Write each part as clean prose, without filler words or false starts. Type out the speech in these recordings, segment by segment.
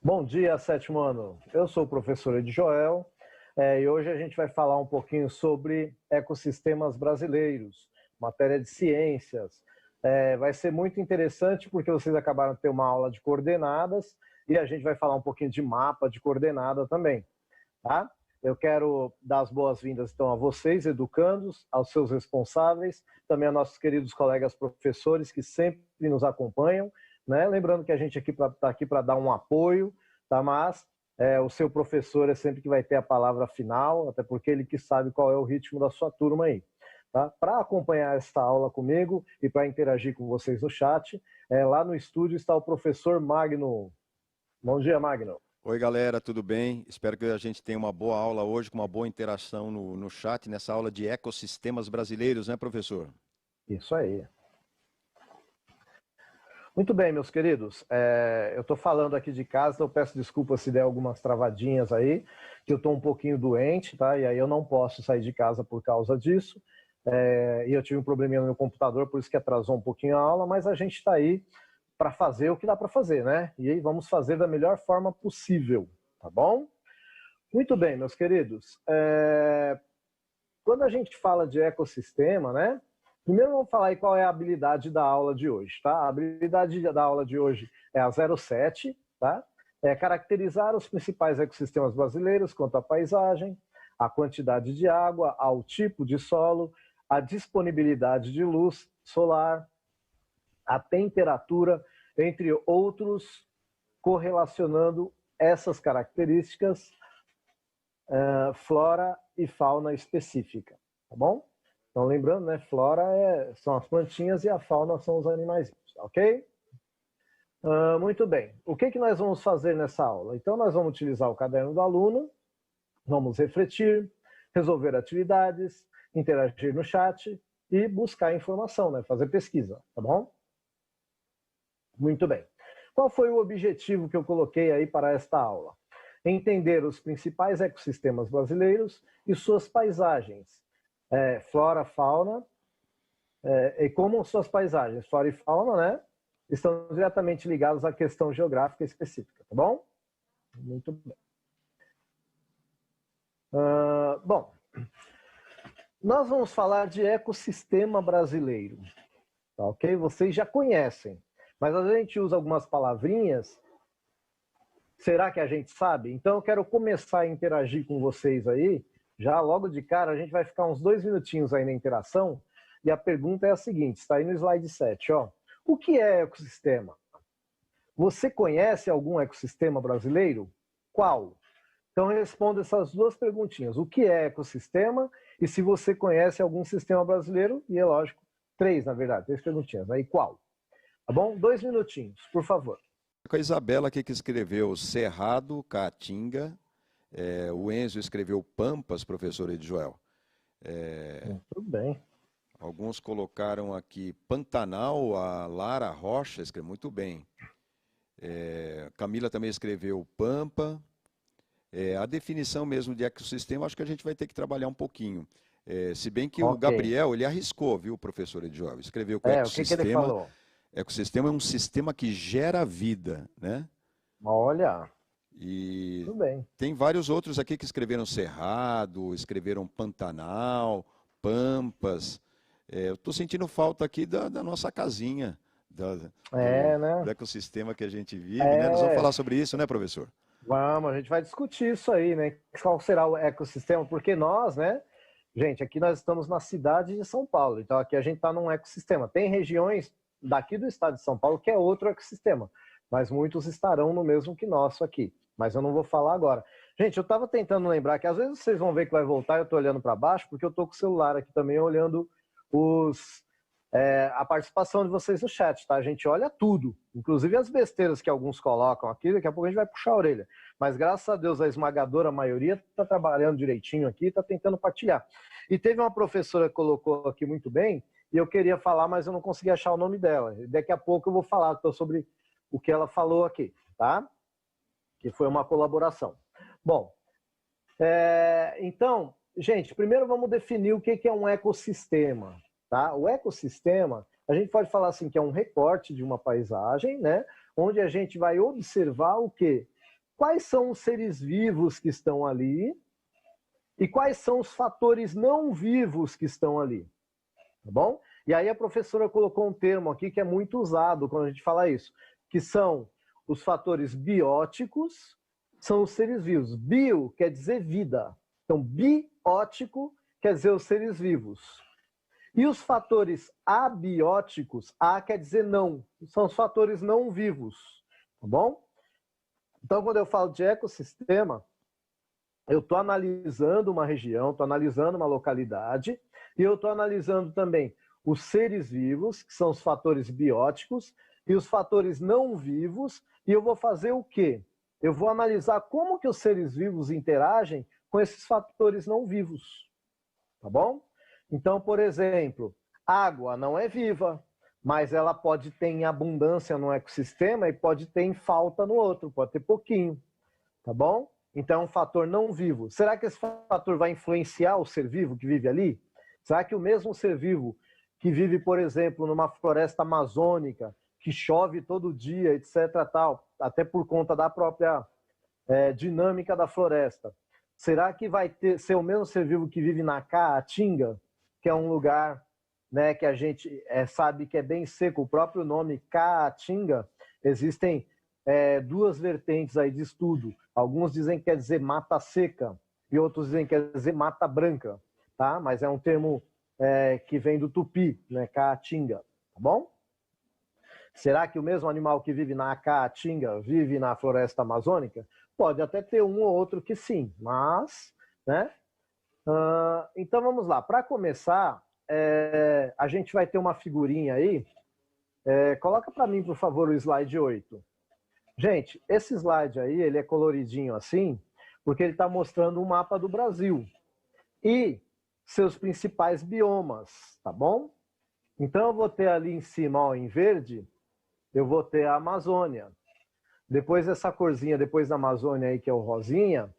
Bom dia, sétimo ano. Eu sou o professor Ed Joel e hoje a gente vai falar um pouquinho sobre ecossistemas brasileiros, matéria de ciências. Vai ser muito interessante porque vocês acabaram de ter uma aula de coordenadas e a gente vai falar um pouquinho de mapa de coordenada também, tá? Eu quero dar as boas-vindas então a vocês, educandos, aos seus responsáveis, também a nossos queridos colegas professores que sempre nos acompanham, né? Lembrando que a gente está aqui para dar um apoio, tá? Mas o seu professor é sempre que vai ter a palavra final, até porque ele que sabe qual é o ritmo da sua turma aí. Tá? Para acompanhar esta aula comigo e para interagir com vocês no chat, lá no estúdio está o professor Magno. Bom dia, Magno. Oi, galera, tudo bem? Espero que a gente tenha uma boa aula hoje, com uma boa interação no chat, nessa aula de ecossistemas brasileiros, né, professor? Isso aí. Muito bem, meus queridos. Eu estou falando aqui de casa, então eu peço desculpas se der algumas travadinhas aí, que eu estou um pouquinho doente, tá? E aí eu não posso sair de casa por causa disso. E eu tive um probleminha no meu computador, por isso que atrasou um pouquinho a aula, mas a gente está aí para fazer o que dá para fazer, né? E aí vamos fazer da melhor forma possível, tá bom? Muito bem, meus queridos. Quando a gente fala de ecossistema, né? Primeiro vamos falar aí qual é a habilidade da aula de hoje, tá? A habilidade da aula de hoje é a 07, tá? É caracterizar os principais ecossistemas brasileiros quanto à paisagem, a quantidade de água, ao tipo de solo, a disponibilidade de luz solar, a temperatura, entre outros, correlacionando essas características, flora e fauna específica, tá bom? Então, lembrando, né, flora são as plantinhas e a fauna são os animais, ok? Muito bem. O que nós vamos fazer nessa aula? Então, nós vamos utilizar o caderno do aluno, vamos refletir, resolver atividades, interagir no chat e buscar informação, né, fazer pesquisa, tá bom? Muito bem. Qual foi o objetivo que eu coloquei aí para esta aula? Entender os principais ecossistemas brasileiros e suas paisagens, flora, fauna, e como suas paisagens, flora e fauna, né, estão diretamente ligados à questão geográfica específica, tá bom? Muito bem. Bom, nós vamos falar de ecossistema brasileiro, tá, ok? Vocês já conhecem, mas às vezes a gente usa algumas palavrinhas. Será que a gente sabe? Então eu quero começar a interagir com vocês aí. Já logo de cara, a gente vai ficar uns 2 minutinhos aí na interação. E a pergunta é a seguinte, está aí no slide 7. Ó. O que é ecossistema? Você conhece algum ecossistema brasileiro? Qual? Então responda essas 2 perguntinhas. O que é ecossistema? E se você conhece algum sistema brasileiro? E é lógico, 3, na verdade, 3 perguntinhas. Aí qual? Tá bom? 2 minutinhos, por favor. Com a Isabela aqui que escreveu Cerrado, Caatinga. O Enzo escreveu Pampas, professor Ed Joel. Muito bem. Alguns colocaram aqui Pantanal, a Lara Rocha escreveu muito bem. Camila também escreveu Pampa. A definição mesmo de ecossistema, acho que a gente vai ter que trabalhar um pouquinho. Se bem que o Gabriel, ele arriscou, viu, professor Ed Joel? Escreveu que o ecossistema... O que ele falou? Ecossistema é um sistema que gera vida, né? Olha, e tudo bem. Tem vários outros aqui que escreveram Cerrado, escreveram Pantanal, Pampas. Eu estou sentindo falta aqui da nossa casinha, do ecossistema que a gente vive, né? Nós vamos falar sobre isso, né, professor? Vamos, a gente vai discutir isso aí, né? Qual será o ecossistema? Porque nós, né? Gente, aqui nós estamos na cidade de São Paulo, então aqui a gente está num ecossistema. Tem regiões daqui do estado de São Paulo que é outro ecossistema, mas muitos estarão no mesmo que nosso aqui. Mas eu não vou falar agora. Gente, eu estava tentando lembrar que às vezes vocês vão ver que vai voltar, eu estou olhando para baixo, porque eu estou com o celular aqui também olhando a participação de vocês no chat, tá? A gente olha tudo, inclusive as besteiras que alguns colocam aqui, daqui a pouco a gente vai puxar a orelha. Mas graças a Deus a esmagadora maioria está trabalhando direitinho aqui, está tentando partilhar. E teve uma professora que colocou aqui muito bem, e eu queria falar, mas eu não consegui achar o nome dela. Daqui a pouco eu vou falar sobre o que ela falou aqui, tá? Que foi uma colaboração. Bom, então, gente, primeiro vamos definir o que é um ecossistema, tá? O ecossistema, a gente pode falar assim que é um recorte de uma paisagem, né? Onde a gente vai observar o quê? quais são os seres vivos que estão ali e quais são os fatores não vivos que estão ali, tá bom? E aí a professora colocou um termo aqui que é muito usado quando a gente fala isso, que são os fatores bióticos, são os seres vivos. Bio quer dizer vida. Então, biótico quer dizer os seres vivos. E os fatores abióticos, A quer dizer não, são os fatores não vivos, tá bom? Então, quando eu falo de ecossistema, eu estou analisando uma região, estou analisando uma localidade, e eu estou analisando também os seres vivos, que são os fatores bióticos, e os fatores não vivos, e eu vou fazer o quê? Eu vou analisar como que os seres vivos interagem com esses fatores não vivos, tá bom? Então, por exemplo, água não é viva, mas ela pode ter em abundância no ecossistema e pode ter em falta no outro, pode ter pouquinho, tá bom? Então, é um fator não vivo. Será que esse fator vai influenciar o ser vivo que vive ali? Será que o mesmo ser vivo que vive, por exemplo, numa floresta amazônica, que chove todo dia, etc., tal, até por conta da própria dinâmica da floresta, será que vai ser o mesmo ser vivo que vive na Caatinga, que é um lugar, né, que a gente sabe que é bem seco? O próprio nome Caatinga, existem duas vertentes aí de estudo. Alguns dizem que quer dizer mata seca e outros dizem que quer dizer mata branca, tá? Mas é um termo que vem do tupi, né? Caatinga, tá bom? Será que o mesmo animal que vive na Caatinga vive na floresta amazônica? Pode até ter um ou outro que sim, mas, né? Então vamos lá. Para começar, a gente vai ter uma figurinha aí. Coloca para mim, por favor, o slide 8. Gente, esse slide aí, ele é coloridinho assim, porque ele está mostrando um mapa do Brasil e seus principais biomas, tá bom? Então eu vou ter ali em cima, ó, em verde, eu vou ter a Amazônia. Depois essa corzinha, depois da Amazônia aí, que é o rosinha,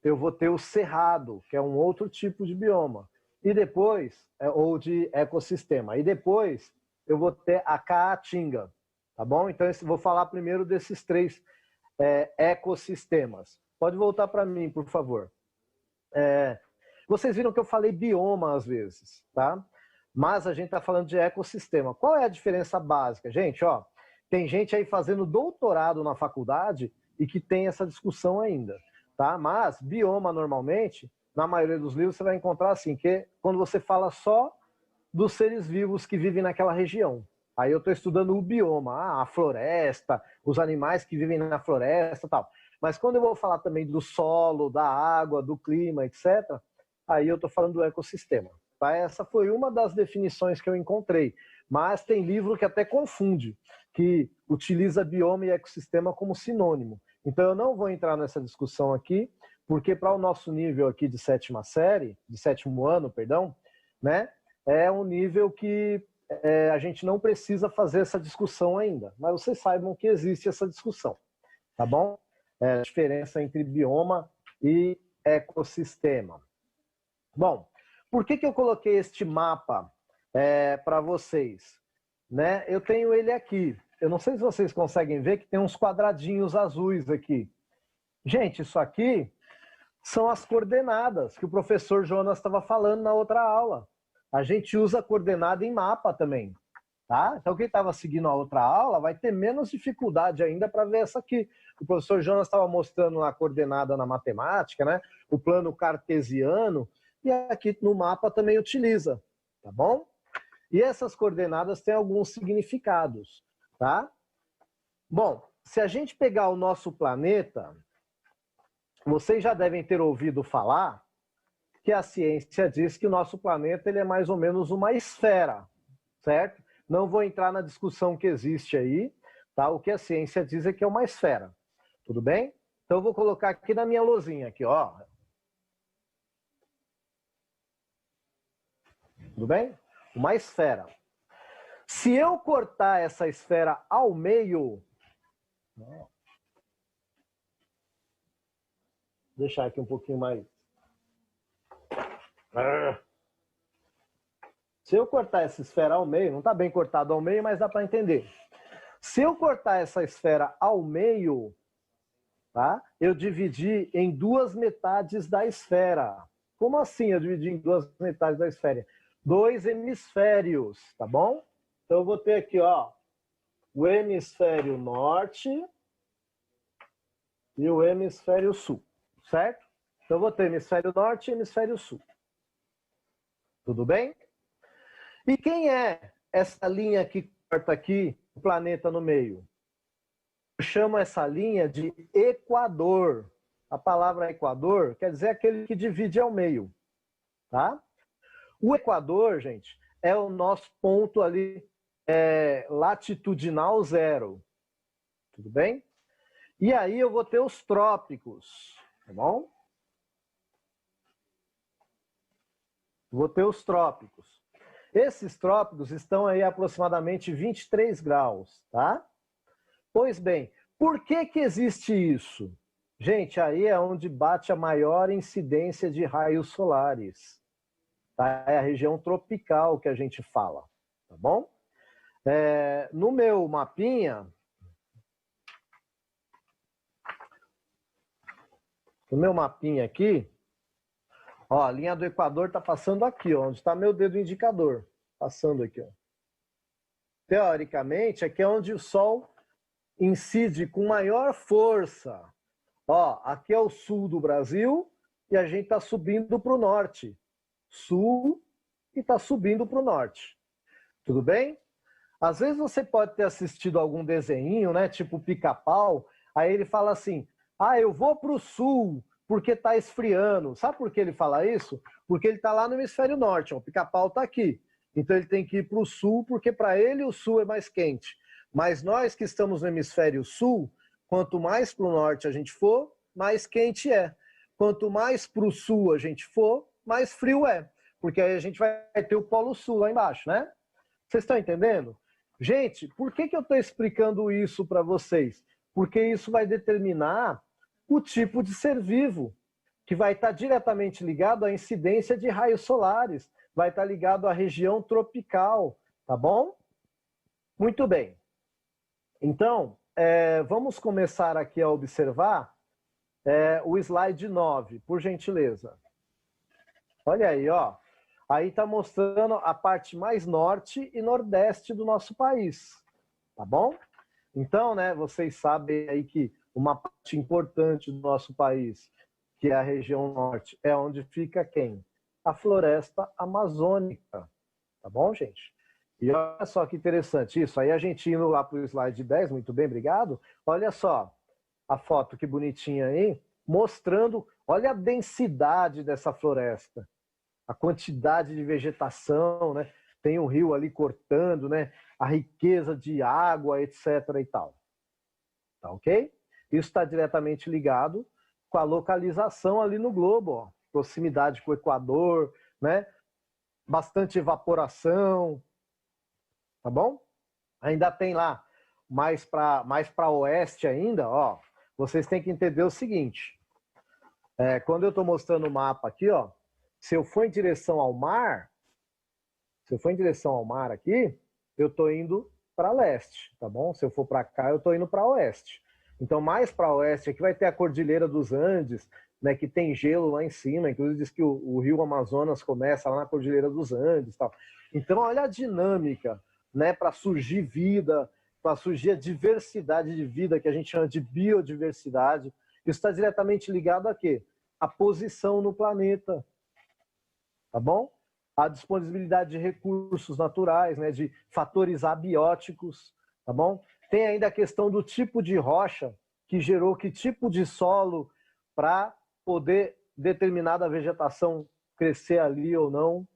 eu vou ter o Cerrado, que é um outro tipo de bioma. E depois, ou de ecossistema. E depois eu vou ter a Caatinga, tá bom? Então eu vou falar primeiro desses três ecossistemas. Pode voltar para mim, por favor. Vocês viram que eu falei bioma às vezes, tá? Mas a gente está falando de ecossistema. Qual é a diferença básica? Gente, ó, tem gente aí fazendo doutorado na faculdade e que tem essa discussão ainda, tá? Mas bioma, normalmente, na maioria dos livros, você vai encontrar assim, que quando você fala só dos seres vivos que vivem naquela região. Aí eu estou estudando o bioma, a floresta, os animais que vivem na floresta e tal. Mas quando eu vou falar também do solo, da água, do clima, etc., aí eu estou falando do ecossistema. Tá? Essa foi uma das definições que eu encontrei. Mas tem livro que até confunde, que utiliza bioma e ecossistema como sinônimo. Então eu não vou entrar nessa discussão aqui, porque para o nosso nível aqui de sétima série, de sétimo ano, perdão, né, é um nível que a gente não precisa fazer essa discussão ainda. Mas vocês saibam que existe essa discussão, tá bom? A diferença entre bioma e ecossistema. Bom, por que eu coloquei este mapa para vocês? Né? Eu tenho ele aqui. Eu não sei se vocês conseguem ver que tem uns quadradinhos azuis aqui. Gente, isso aqui são as coordenadas que o professor Jonas estava falando na outra aula. A gente usa coordenada em mapa também. Tá? Então, quem estava seguindo a outra aula vai ter menos dificuldade ainda para ver essa aqui. O professor Jonas estava mostrando a coordenada na matemática, né? O plano cartesiano, e aqui no mapa também utiliza, tá bom? E essas coordenadas têm alguns significados, tá? Bom, se a gente pegar o nosso planeta, vocês já devem ter ouvido falar que a ciência diz que o nosso planeta ele é mais ou menos uma esfera, certo? Não vou entrar na discussão que existe aí, tá? O que a ciência diz é que é uma esfera, tudo bem? Então eu vou colocar aqui na minha lousinha, aqui, ó. Tudo bem? Uma esfera. Se eu cortar essa esfera ao meio, vou deixar aqui um pouquinho mais. Se eu cortar essa esfera ao meio, não está bem cortado ao meio, mas dá para entender. Se eu cortar essa esfera ao meio, tá? Eu dividi em duas metades da esfera. Como assim eu dividi em duas metades da esfera? Dois hemisférios, tá bom? Então eu vou ter aqui, ó, o hemisfério norte e o hemisfério sul, certo? Então eu vou ter hemisfério norte e hemisfério sul. Tudo bem? E quem é essa linha que corta aqui o planeta no meio? Eu chamo essa linha de equador. A palavra equador quer dizer aquele que divide ao meio, tá? O equador, gente, é o nosso ponto ali latitudinal zero. Tudo bem? E aí eu vou ter os trópicos, tá bom? Vou ter os trópicos. Esses trópicos estão aí a aproximadamente 23 graus, tá? Pois bem, por que que existe isso? Gente, aí é onde bate a maior incidência de raios solares. Tá? É a região tropical que a gente fala, tá bom? No meu mapinha, aqui, ó, a linha do Equador está passando aqui, ó, onde está meu dedo indicador. Passando aqui, ó. Teoricamente, aqui é onde o Sol incide com maior força. Ó, aqui é o sul do Brasil e a gente está subindo para o norte. Sul e está subindo para o norte. Tudo bem? Às vezes você pode ter assistido algum desenho, né, tipo Pica-Pau, aí ele fala assim, ah, eu vou para o sul porque está esfriando. Sabe por que ele fala isso? Porque ele está lá no hemisfério norte, ó, o Pica-Pau está aqui. Então ele tem que ir para o sul, porque para ele o sul é mais quente. Mas nós que estamos no hemisfério sul, quanto mais para o norte a gente for, mais quente é. Quanto mais para o sul a gente for, mais frio é. Porque aí a gente vai ter o Polo Sul lá embaixo, né? Vocês estão entendendo? Gente, por que eu estou explicando isso para vocês? Porque isso vai determinar o tipo de ser vivo, que vai estar diretamente ligado à incidência de raios solares, vai estar ligado à região tropical, tá bom? Muito bem. Então, vamos começar aqui a observar o slide 9, por gentileza. Olha aí, ó. Aí está mostrando a parte mais norte e nordeste do nosso país, tá bom? Então, né, vocês sabem aí que uma parte importante do nosso país, que é a região norte, é onde fica quem? A floresta amazônica, tá bom, gente? E olha só que interessante isso. Aí a gente indo lá para o slide 10, muito bem, obrigado. Olha só a foto que bonitinha aí, mostrando, olha a densidade dessa floresta. A quantidade de vegetação, né? Tem um rio ali cortando, né? A riqueza de água, etc. e tal. Tá ok? Isso está diretamente ligado com a localização ali no globo, ó. Proximidade com o Equador, né? Bastante evaporação, tá bom? Ainda tem lá, mais para oeste ainda, ó. Vocês têm que entender o seguinte. Quando eu estou mostrando o mapa aqui, ó, se eu for em direção ao mar, aqui, eu estou indo para leste, tá bom? Se eu for para cá, eu estou indo para oeste. Então, mais para oeste, aqui vai ter a Cordilheira dos Andes, né, que tem gelo lá em cima. Inclusive, diz que o rio Amazonas começa lá na Cordilheira dos Andes. Tal. Então, olha a dinâmica, né, para surgir vida, para surgir a diversidade de vida, que a gente chama de biodiversidade. Isso está diretamente ligado a quê? A posição no planeta. Tá bom? A disponibilidade de recursos naturais, né, de fatores abióticos, tá bom? Tem ainda a questão do tipo de rocha que gerou que tipo de solo para poder determinada vegetação crescer ali ou não.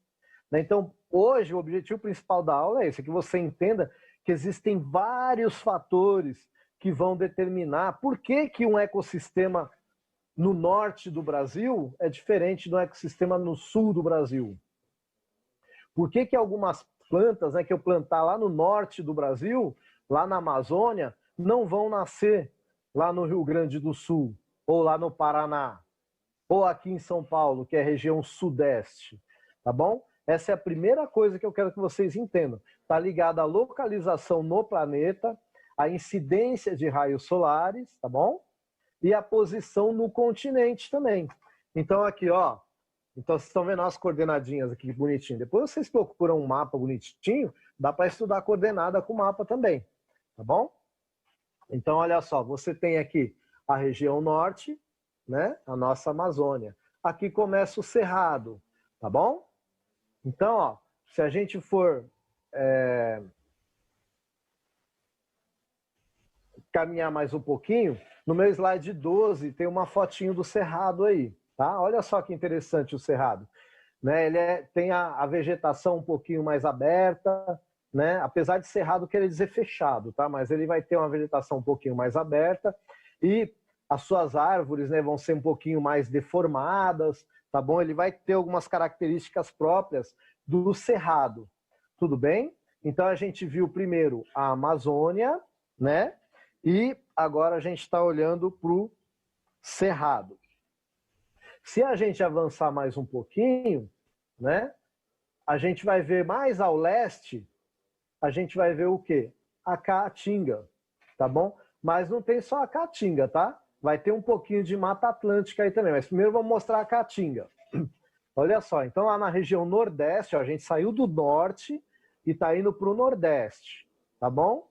Então, hoje, o objetivo principal da aula é esse, que você entenda que existem vários fatores que vão determinar por que um ecossistema no norte do Brasil é diferente do ecossistema no sul do Brasil. Por que algumas plantas, né, que eu plantar lá no norte do Brasil, lá na Amazônia, não vão nascer lá no Rio Grande do Sul, ou lá no Paraná, ou aqui em São Paulo, que é a região sudeste, tá bom? Essa é a primeira coisa que eu quero que vocês entendam. Está ligada à localização no planeta, à incidência de raios solares, tá bom? e a posição no continente também. Então aqui, ó, então vocês estão vendo as coordenadinhas aqui bonitinho. Depois vocês procuram um mapa bonitinho, dá para estudar a coordenada com o mapa também, tá bom? Então olha só, você tem aqui a região norte, né? A nossa Amazônia. Aqui começa o Cerrado, tá bom? Então, ó, se a gente for caminhar mais um pouquinho, no meu slide 12 tem uma fotinho do Cerrado aí, tá? Olha só que interessante o Cerrado, né? Ele tem a vegetação um pouquinho mais aberta, né? Apesar de Cerrado querer dizer fechado, tá? Mas ele vai ter uma vegetação um pouquinho mais aberta e as suas árvores, né, vão ser um pouquinho mais deformadas, tá bom? Ele vai ter algumas características próprias do Cerrado, tudo bem? Então a gente viu primeiro a Amazônia, né? E agora a gente está olhando para o Cerrado. Se a gente avançar mais um pouquinho, né? A gente vai ver mais ao leste, a gente vai ver o quê? A Caatinga, tá bom? Mas não tem só a Caatinga, tá? Vai ter um pouquinho de Mata Atlântica aí também, mas primeiro vamos mostrar a Caatinga. Olha só, então lá na região nordeste, ó, a gente saiu do norte e está indo para o nordeste, tá bom?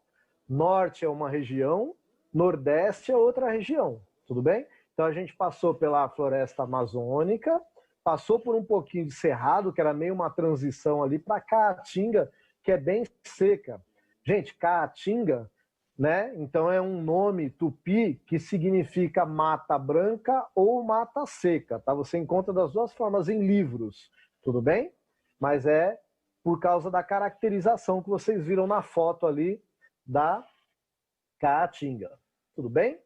Norte é uma região, nordeste é outra região, tudo bem? Então a gente passou pela floresta amazônica, passou por um pouquinho de cerrado, que era meio uma transição ali, para Caatinga, que é bem seca. Gente, Caatinga, né? Então é um nome tupi que significa mata branca ou mata seca, tá? Você encontra das duas formas em livros, tudo bem? Mas é por causa da caracterização que vocês viram na foto ali da Caatinga, tudo bem?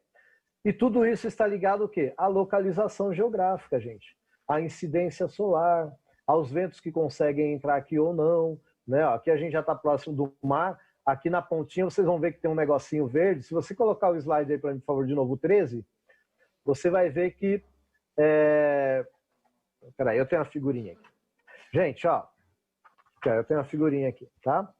E tudo isso está ligado ao quê? À localização geográfica, gente. À incidência solar, aos ventos que conseguem entrar aqui ou não, né? Aqui a gente já está próximo do mar. Aqui na pontinha vocês vão ver que tem um negocinho verde. Se você colocar o slide aí para mim, por favor, de novo, 13, você vai ver que... Peraí, eu tenho uma figurinha aqui. Gente, ó, eu tenho uma figurinha aqui, tá?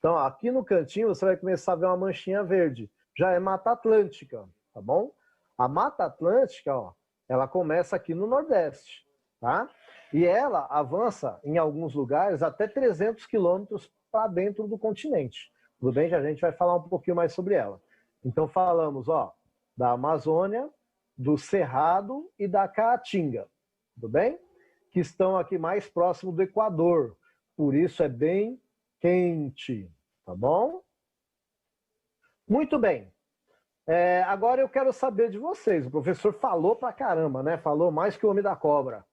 Então, ó, aqui no cantinho você vai começar a ver uma manchinha verde. Já é Mata Atlântica, tá bom? A Mata Atlântica, ó, ela começa aqui no Nordeste, tá? E ela avança em alguns lugares até 300 quilômetros para dentro do continente. Tudo bem? Já a gente vai falar um pouquinho mais sobre ela. Então falamos, ó, da Amazônia, do Cerrado e da Caatinga, tudo bem? Que estão aqui mais próximo do Equador. Por isso é bem quente, tá bom? Muito bem. Agora eu quero saber de vocês. O professor falou pra caramba, né? Falou mais que o Homem da Cobra.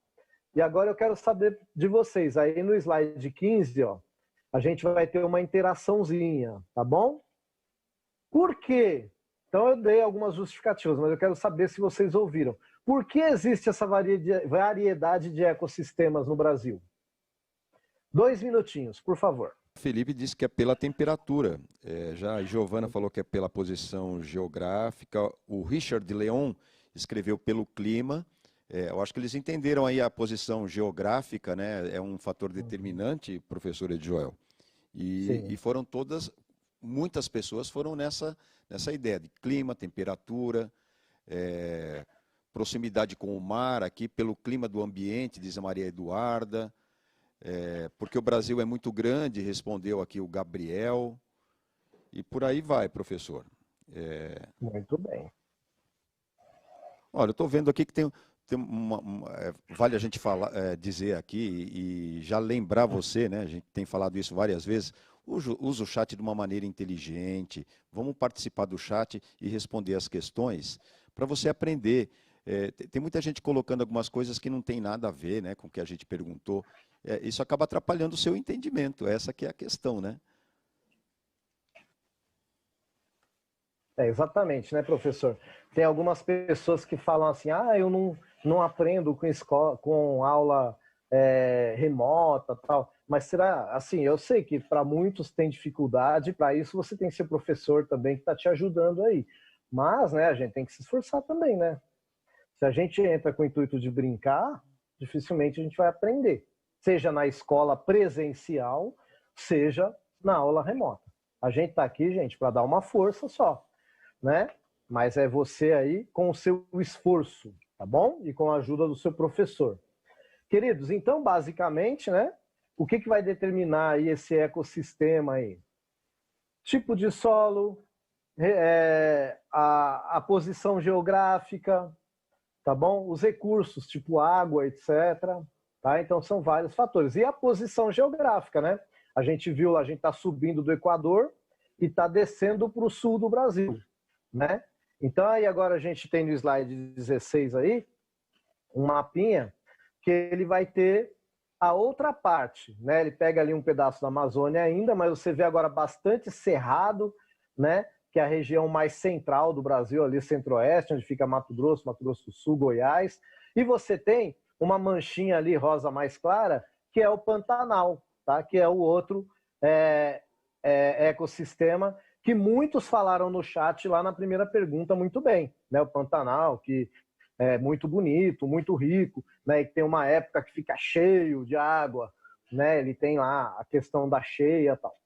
E agora eu quero saber de vocês. Aí no slide 15, ó, a gente vai ter uma interaçãozinha, tá bom? Por quê? Então eu dei algumas justificativas, mas eu quero saber se vocês ouviram. Por que existe essa variedade de ecossistemas no Brasil? 2 minutinhos, por favor. Felipe disse que é pela temperatura. Já a Giovana falou que é pela posição geográfica. O Richard Leon escreveu pelo clima. Eu acho que eles entenderam aí a posição geográfica, né? É um fator determinante, professor Edjoel. E foram todas, muitas pessoas foram nessa ideia de clima, temperatura, proximidade com o mar, aqui pelo clima do ambiente, diz a Maria Eduarda. Porque o Brasil é muito grande, respondeu aqui o Gabriel. E por aí vai, professor. Muito bem. Olha, eu estou vendo aqui que tem vale a gente dizer aqui e já lembrar você, né? A gente tem falado isso várias vezes. Usa o chat de uma maneira inteligente. Vamos participar do chat e responder as questões para você aprender. Tem muita gente colocando algumas coisas que não tem nada a ver, né, com o que a gente perguntou. Isso acaba atrapalhando o seu entendimento. Essa que é a questão, né? Exatamente, né, professor? Tem algumas pessoas que falam assim, eu não aprendo com aula remota, tal. Mas será, assim, eu sei que para muitos tem dificuldade, para isso você tem que ser professor também que está te ajudando aí. Mas, né, a gente tem que se esforçar também, né? Se a gente entra com o intuito de brincar, dificilmente a gente vai aprender. Seja na escola presencial, seja na aula remota. A gente está aqui, gente, para dar uma força só, né? mas é você aí com o seu esforço, tá bom? E com a ajuda do seu professor. Queridos, então, basicamente, né, o que vai determinar aí esse ecossistema aí? Tipo de solo, a posição geográfica, tá bom? Os recursos, tipo água, etc. Tá? Então, são vários fatores. E a posição geográfica, né? A gente viu, a gente está subindo do Equador e está descendo para o sul do Brasil, né? Então, aí agora a gente tem no slide 16 aí, um mapinha, que ele vai ter a outra parte, né? Ele pega ali um pedaço da Amazônia ainda, mas você vê agora bastante cerrado, né? Que é a região mais central do Brasil, ali centro-oeste, onde fica Mato Grosso do Sul, Goiás. E você tem uma manchinha ali, rosa mais clara, que é o Pantanal, tá? Que é o outro ecossistema que muitos falaram no chat lá na primeira pergunta muito bem, né? O Pantanal, que é muito bonito, muito rico, né? E tem uma época que fica cheio de água, né? Ele tem lá a questão da cheia e tal,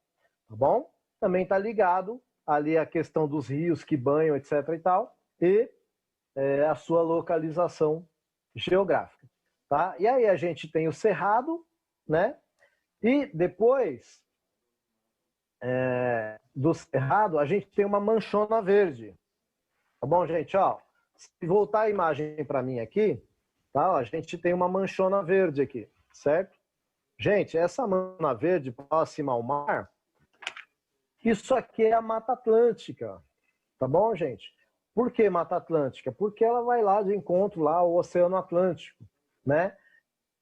tá bom? Também está ligado ali a questão dos rios que banham, etc. e tal, e a sua localização geográfica, tá? E aí a gente tem o cerrado, né? E depois do cerrado a gente tem uma manchona verde, tá bom, gente? Ó, se voltar a imagem para mim aqui, tá? Ó, a gente tem uma manchona verde aqui, certo? Gente, essa manchona verde próxima ao mar, isso aqui é a Mata Atlântica, tá bom, gente? Por que Mata Atlântica? Porque ela vai lá de encontro lá ao Oceano Atlântico, né?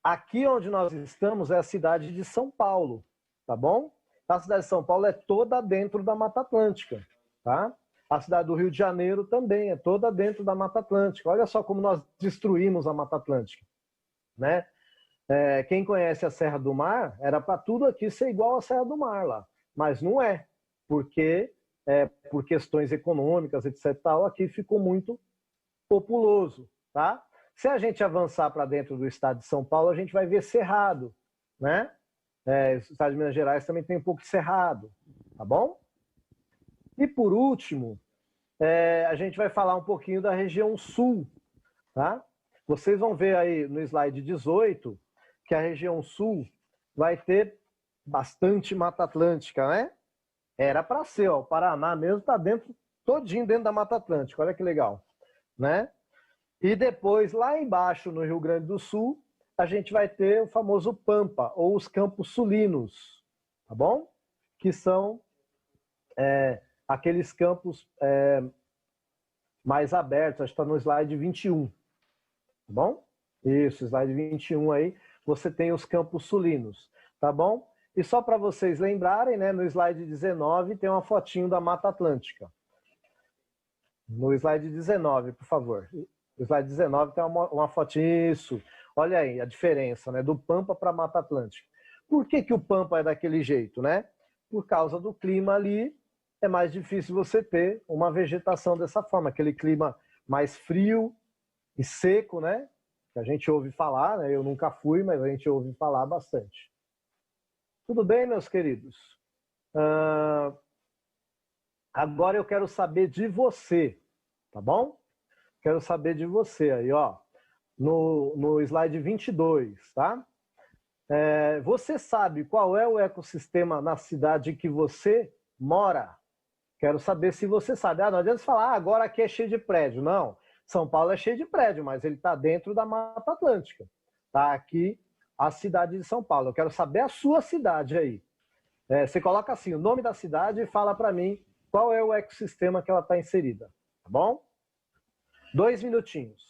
Aqui onde nós estamos é a cidade de São Paulo, tá bom? A cidade de São Paulo é toda dentro da Mata Atlântica, tá? A cidade do Rio de Janeiro também é toda dentro da Mata Atlântica. Olha só como nós destruímos a Mata Atlântica, né? Quem conhece a Serra do Mar, era para tudo aqui ser igual à Serra do Mar lá, mas não é, porque por questões econômicas, etc. Tal, aqui ficou muito populoso, tá? Se a gente avançar para dentro do estado de São Paulo, a gente vai ver cerrado, né? O estado de Minas Gerais também tem um pouco de cerrado, tá bom? E por último, a gente vai falar um pouquinho da região sul, tá? Vocês vão ver aí no slide 18 que a região sul vai ter bastante Mata Atlântica, né? Era para ser, ó, o Paraná mesmo está todinho dentro da Mata Atlântica, olha que legal, né? E depois, lá embaixo, no Rio Grande do Sul, a gente vai ter o famoso Pampa, ou os Campos Sulinos, tá bom? Que são aqueles campos mais abertos, acho que está no slide 21, tá bom? Isso, slide 21 aí, você tem os Campos Sulinos, tá bom? E só para vocês lembrarem, né, no slide 19 tem uma fotinho da Mata Atlântica. No slide 19, por favor. No slide 19 tem uma fotinho, isso. Olha aí a diferença, né, do Pampa para a Mata Atlântica. Por que o Pampa é daquele jeito, né? Por causa do clima ali, é mais difícil você ter uma vegetação dessa forma, aquele clima mais frio e seco, né? Que a gente ouve falar, né? Eu nunca fui, mas a gente ouve falar bastante. Tudo bem, meus queridos? Agora eu quero saber de você, tá bom? Quero saber de você aí, ó, no slide 22, tá? Você sabe qual é o ecossistema na cidade que você mora? Quero saber se você sabe. Não adianta você falar, agora aqui é cheio de prédio. Não, São Paulo é cheio de prédio, mas ele está dentro da Mata Atlântica. Tá aqui a cidade de São Paulo. Eu quero saber a sua cidade aí. Você coloca assim, o nome da cidade e fala para mim qual é o ecossistema que ela está inserida. Tá bom? 2 minutinhos.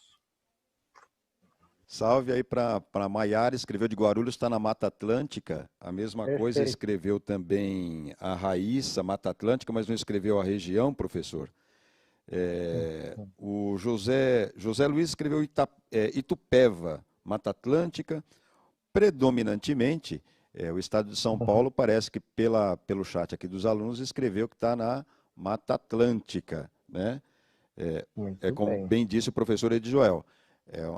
Salve aí para Maiara, escreveu de Guarulhos, está na Mata Atlântica. A mesma coisa escreveu também a Raíssa, Mata Atlântica, mas não escreveu a região, professor. O José Luiz escreveu Itupeva, Mata Atlântica. Predominantemente, o estado de São Paulo parece que pelo chat aqui dos alunos escreveu que está na Mata Atlântica, né? Como bem disse o professor Edjoel,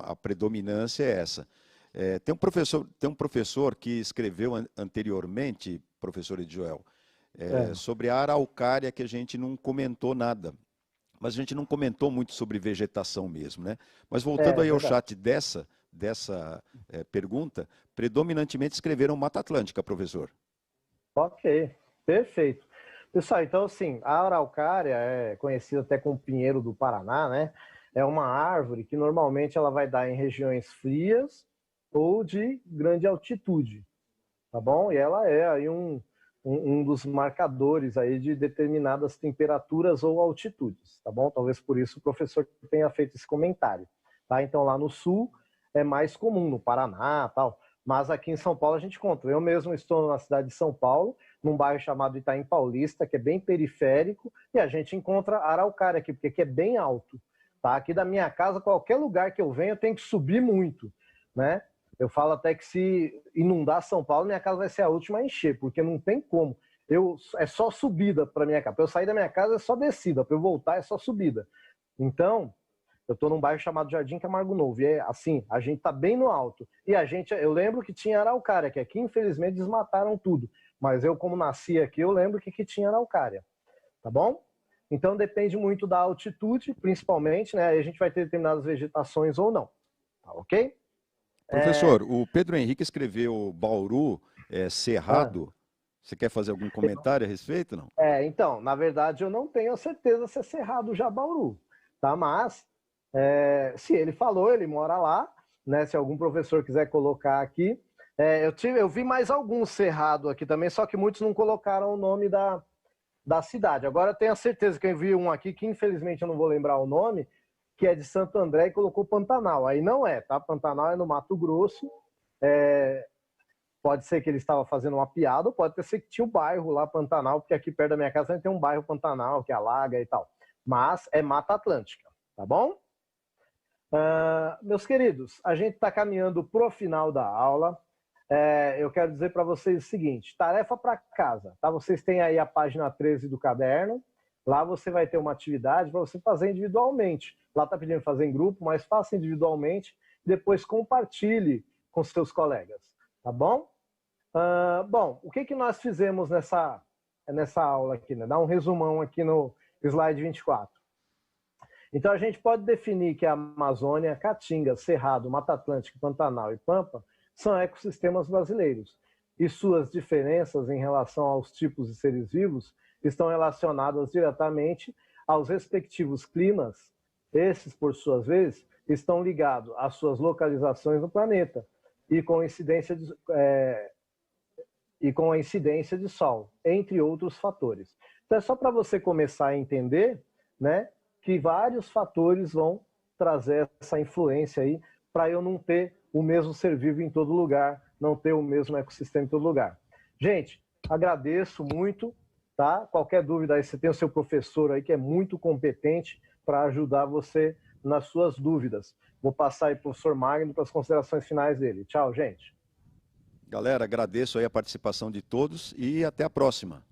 a predominância é essa. Tem um professor que escreveu anteriormente, professor Edjoel, sobre a araucária, que a gente não comentou nada. mas a gente não comentou muito sobre vegetação mesmo, né? Mas voltando aí ao Verdade. chat dessa pergunta, predominantemente escreveram Mata Atlântica, professor. Ok, perfeito. Pessoal, então assim, a araucária é conhecida até como pinheiro do Paraná, né? É uma árvore que normalmente ela vai dar em regiões frias ou de grande altitude, tá bom? E ela é aí um dos marcadores aí de determinadas temperaturas ou altitudes, tá bom? Talvez por isso o professor tenha feito esse comentário, tá? Então lá no sul é mais comum, no Paraná, tal, mas aqui em São Paulo a gente encontra. Eu mesmo estou na cidade de São Paulo, num bairro chamado Itaim Paulista, que é bem periférico, e a gente encontra araucária aqui, porque aqui é bem alto, tá? Aqui da minha casa, qualquer lugar que eu venho, eu tenho que subir muito, né? Eu falo até que se inundar São Paulo, minha casa vai ser a última a encher, porque não tem como. É só subida para minha casa. Para eu sair da minha casa é só descida, para eu voltar é só subida. Então, eu estou num bairro chamado Jardim Camargo Novo. E é assim, a gente está bem no alto. E eu lembro que tinha araucária, que aqui infelizmente desmataram tudo. Mas eu, como nasci aqui, eu lembro que tinha araucária. Tá bom? Então depende muito da altitude, principalmente, né? Aí a gente vai ter determinadas vegetações ou não. Tá ok? Professor, o Pedro Henrique escreveu Bauru, Ah, Cerrado. Você quer fazer algum comentário a respeito, não? então, na verdade, eu não tenho a certeza se é Cerrado Jabauru, tá? Mas, se ele falou, ele mora lá, né? Se algum professor quiser colocar aqui. Eu vi mais alguns Cerrado aqui também, só que muitos não colocaram o nome da cidade. Agora eu tenho a certeza que eu vi um aqui, que infelizmente eu não vou lembrar o nome, que é de Santo André e colocou Pantanal. Aí não é, tá? Pantanal é no Mato Grosso. Pode ser que ele estava fazendo uma piada, ou pode ser que tinha o bairro lá, Pantanal, porque aqui perto da minha casa a gente tem um bairro Pantanal, que alaga e tal. Mas é Mata Atlântica, tá bom? Meus queridos, a gente está caminhando para o final da aula. Eu quero dizer para vocês o seguinte: tarefa para casa, tá? Vocês têm aí a página 13 do caderno. Lá você vai ter uma atividade para você fazer individualmente. Lá está pedindo fazer em grupo, mas faça individualmente. Depois compartilhe com seus colegas, tá bom? Bom, o que nós fizemos nessa aula aqui, né? Dá um resumão aqui no slide 24. Então, a gente pode definir que a Amazônia, Caatinga, Cerrado, Mata Atlântica, Pantanal e Pampa são ecossistemas brasileiros. E suas diferenças em relação aos tipos de seres vivos estão relacionadas diretamente aos respectivos climas. Esses, por sua vez, estão ligados às suas localizações no planeta e com a incidência de sol, entre outros fatores. Então, é só para você começar a entender, né, que vários fatores vão trazer essa influência aí para eu não ter o mesmo ser vivo em todo lugar, não ter o mesmo ecossistema em todo lugar. Gente, agradeço muito, tá? Qualquer dúvida aí, você tem o seu professor aí que é muito competente para ajudar você nas suas dúvidas. Vou passar aí para o professor Magno para as considerações finais dele. Tchau, gente. Galera, agradeço aí a participação de todos e até a próxima.